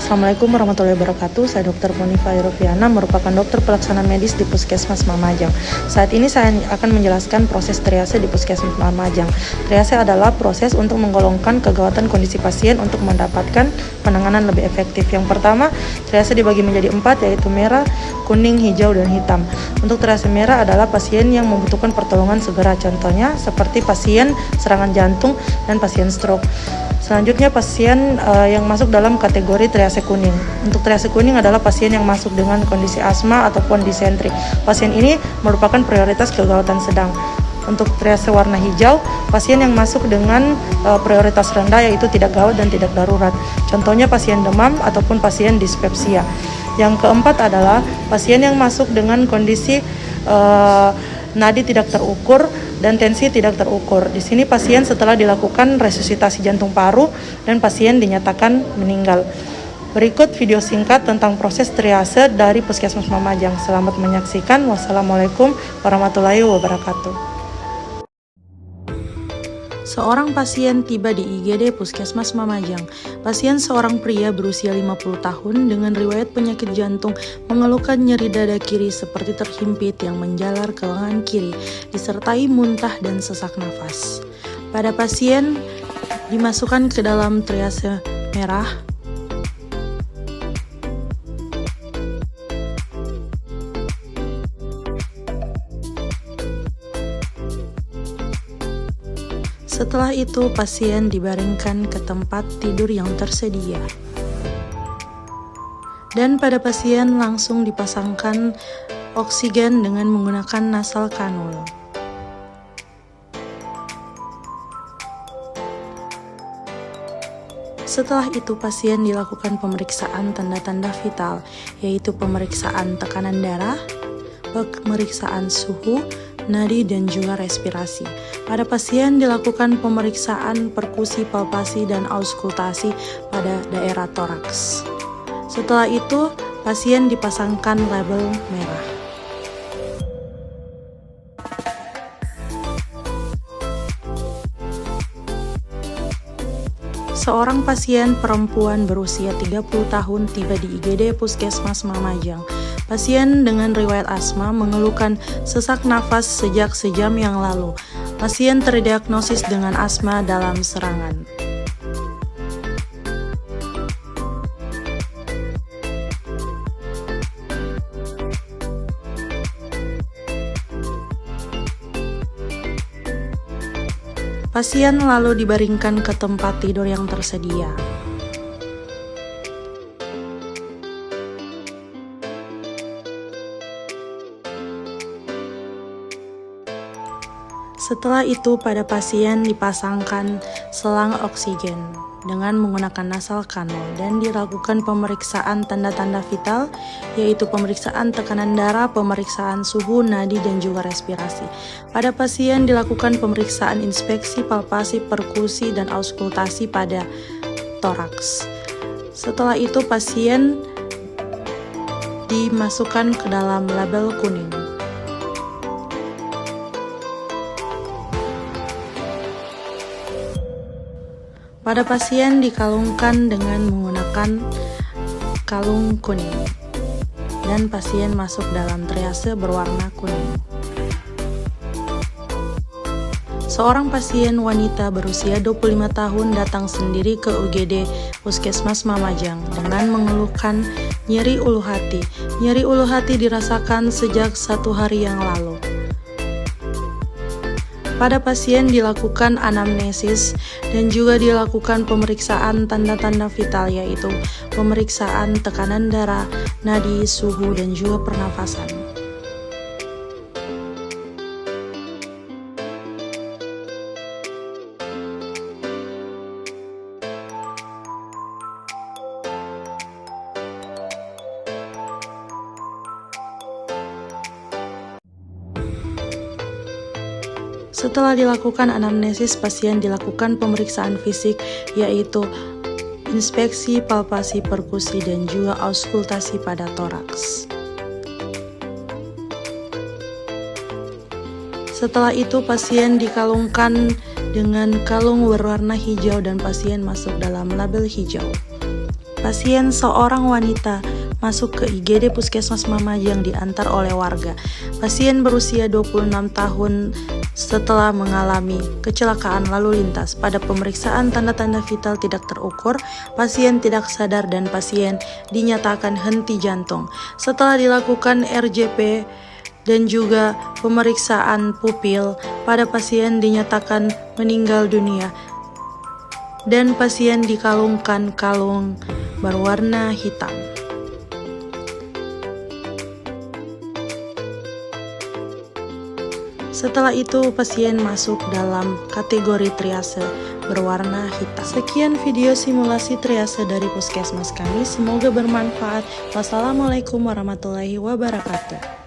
Assalamualaikum warahmatullahi wabarakatuh. Saya Dr. Bonifa Irofiana, merupakan dokter pelaksana medis di Puskesmas Mamajang. Saat ini saya akan menjelaskan proses triase di Puskesmas Mamajang. Triase adalah proses untuk menggolongkan kegawatan kondisi pasien untuk mendapatkan penanganan lebih efektif. Yang pertama, triase dibagi menjadi 4, yaitu merah, kuning, hijau, dan hitam. Untuk triase merah adalah pasien yang membutuhkan pertolongan segera, contohnya seperti pasien serangan jantung dan pasien stroke. Selanjutnya pasien yang masuk dalam kategori triase kuning. Untuk triase kuning adalah pasien yang masuk dengan kondisi asma ataupun disentri. Pasien ini merupakan prioritas kegawatan sedang. Untuk triase warna hijau, pasien yang masuk dengan prioritas rendah, yaitu tidak gawat dan tidak darurat. Contohnya pasien demam ataupun pasien dispepsia. Yang keempat adalah pasien yang masuk dengan kondisi nadi tidak terukur dan tensi tidak terukur. Di sini pasien setelah dilakukan resusitasi jantung paru dan pasien dinyatakan meninggal. Berikut video singkat tentang proses triase dari Puskesmas Mamajang. Selamat menyaksikan. Wassalamualaikum warahmatullahi wabarakatuh. Seorang pasien tiba di IGD Puskesmas Mamajang. Pasien seorang pria berusia 50 tahun dengan riwayat penyakit jantung mengeluhkan nyeri dada kiri seperti terhimpit yang menjalar ke lengan kiri, disertai muntah dan sesak nafas. Pada pasien dimasukkan ke dalam triase merah. Setelah itu, pasien dibaringkan ke tempat tidur yang tersedia. Dan pada pasien langsung dipasangkan oksigen dengan menggunakan nasal kanul. Setelah itu, pasien dilakukan pemeriksaan tanda-tanda vital, yaitu pemeriksaan tekanan darah, pemeriksaan suhu, nadi, dan juga respirasi. Pada pasien dilakukan pemeriksaan perkusi, palpasi, dan auskultasi pada daerah toraks. Setelah itu, pasien dipasangkan label merah. Seorang pasien perempuan berusia 30 tahun tiba di IGD Puskesmas Mamajang. Pasien dengan riwayat asma mengeluhkan sesak nafas sejak sejam yang lalu. Pasien terdiagnosis dengan asma dalam serangan. Pasien lalu dibaringkan ke tempat tidur yang tersedia. Setelah itu, pada pasien dipasangkan selang oksigen dengan menggunakan nasal kanul dan dilakukan pemeriksaan tanda-tanda vital, yaitu pemeriksaan tekanan darah, pemeriksaan suhu, nadi, dan juga respirasi. Pada pasien dilakukan pemeriksaan inspeksi, palpasi, perkusi, dan auskultasi pada toraks. Setelah itu, pasien dimasukkan ke dalam label kuning. Pada pasien dikalungkan dengan menggunakan kalung kuning dan pasien masuk dalam triase berwarna kuning. Seorang pasien wanita berusia 25 tahun datang sendiri ke UGD Puskesmas Mamajang dengan mengeluhkan nyeri ulu hati. Nyeri ulu hati dirasakan sejak 1 hari yang lalu. Pada pasien dilakukan anamnesis dan juga dilakukan pemeriksaan tanda-tanda vital, yaitu pemeriksaan tekanan darah, nadi, suhu, dan juga pernafasan. Setelah dilakukan anamnesis, pasien dilakukan pemeriksaan fisik, yaitu inspeksi, palpasi, perkusi, dan juga auskultasi pada toraks. Setelah itu, pasien dikalungkan dengan kalung berwarna hijau dan pasien masuk dalam label hijau. Pasien seorang wanita masuk ke IGD Puskesmas Mamajang diantar oleh warga. Pasien berusia 26 tahun setelah mengalami kecelakaan lalu lintas. Pada pemeriksaan tanda-tanda vital tidak terukur, pasien tidak sadar dan pasien dinyatakan henti jantung. Setelah dilakukan RJP dan juga pemeriksaan pupil, pada pasien dinyatakan meninggal dunia dan pasien dikalungkan kalung berwarna hitam. Setelah itu pasien masuk dalam kategori triase berwarna hitam. Sekian video simulasi triase dari puskesmas kami, semoga bermanfaat. Wassalamualaikum warahmatullahi wabarakatuh.